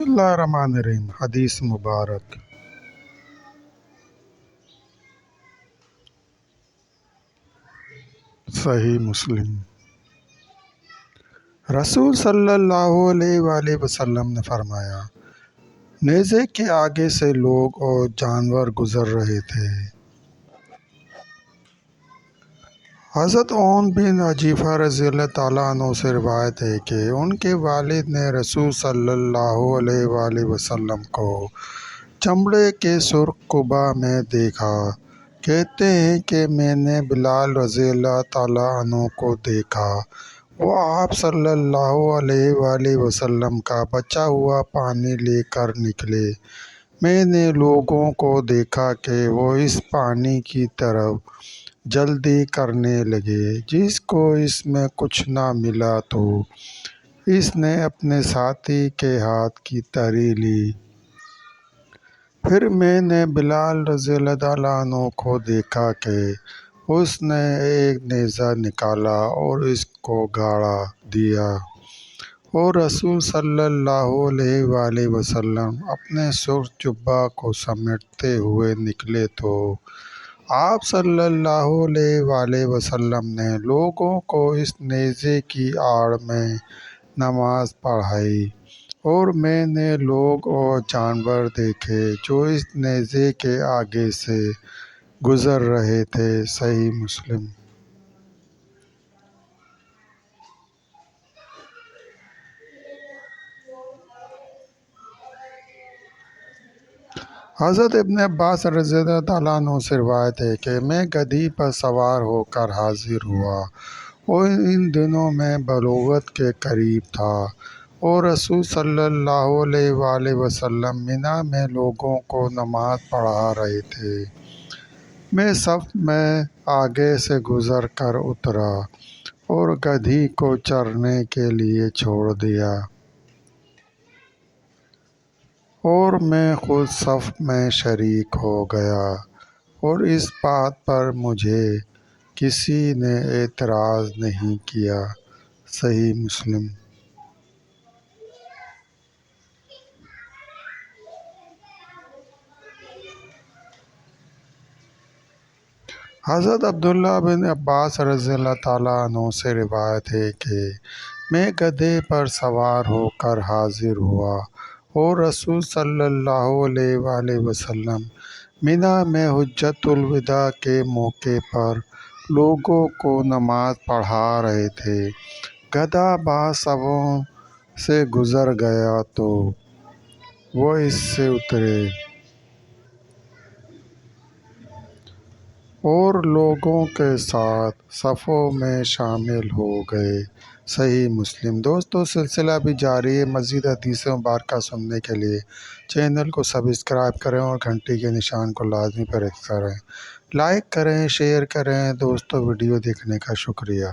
اللہ الرحمن الرحیم۔ حدیث مبارک۔ صحیح مسلم۔ رسول صلی اللہ علیہ وآلہ وسلم نے فرمایا، نیزے کے آگے سے لوگ اور جانور گزر رہے تھے۔ حضرت عون بن حذیفہ رضی اللہ تعالیٰ عنہ سے روایت ہے کہ ان کے والد نے رسول صلی اللہ علیہ وآلہ وسلم کو چمڑے کے سرخ قبا میں دیکھا۔ کہتے ہیں کہ میں نے بلال رضی اللہ تعالیٰ عنہ کو دیکھا، وہ آپ صلی اللہ علیہ وآلہ وسلم کا بچا ہوا پانی لے کر نکلے۔ میں نے لوگوں کو دیکھا کہ وہ اس پانی کی طرف جلدی کرنے لگے۔ جس کو اس میں کچھ نہ ملا تو اس نے اپنے ساتھی کے ہاتھ کی تری لی۔ پھر میں نے بلال رضی اللہ تعالیٰ عنہ کو دیکھا کہ اس نے ایک نیزہ نکالا اور اس کو گاڑ دیا، اور رسول صلی اللہ علیہ وآلہ وسلم اپنے سرخ جبہ کو سمیٹتے ہوئے نکلے تو آپ صلی اللہ علیہ وآلہ وسلم نے لوگوں کو اس نیزے کی آڑ میں نماز پڑھائی، اور میں نے لوگ اور جانور دیکھے جو اس نیزے کے آگے سے گزر رہے تھے۔ صحیح مسلم۔ حضرت ابن عباس رضی اللہ تعالیٰ عنہ سے روایت ہے کہ میں گدھی پر سوار ہو کر حاضر ہوا، اور ان دنوں میں بلوغت کے قریب تھا، اور رسول صلی اللہ علیہ وآلہ وسلم منی میں لوگوں کو نماز پڑھا رہے تھے۔ میں صف میں آگے سے گزر کر اترا اور گدھی کو چرنے کے لیے چھوڑ دیا، اور میں خود صف میں شریک ہو گیا، اور اس بات پر مجھے کسی نے اعتراض نہیں کیا۔ صحیح مسلم۔ حضرت عبداللہ بن عباس رضی اللہ تعالیٰ عنہ سے روایت ہے کہ میں گدھے پر سوار ہو کر حاضر ہوا، اور رسول صلی اللہ علیہ وآلہ وسلم منی میں حجۃ الوداع کے موقع پر لوگوں کو نماز پڑھا رہے تھے۔ گدھا بعض صفوں سے گزر گیا تو وہ اس سے اترے اور لوگوں کے ساتھ صفوں میں شامل ہو گئے۔ صحیح مسلم۔ دوستو، سلسلہ بھی جاری ہے۔ مزید حدیث مبارکہ سننے کے لیے چینل کو سبسکرائب کریں اور گھنٹی کے نشان کو لازمی پریس کریں۔ لائک کریں، شیئر کریں۔ دوستو، ویڈیو دیکھنے کا شکریہ۔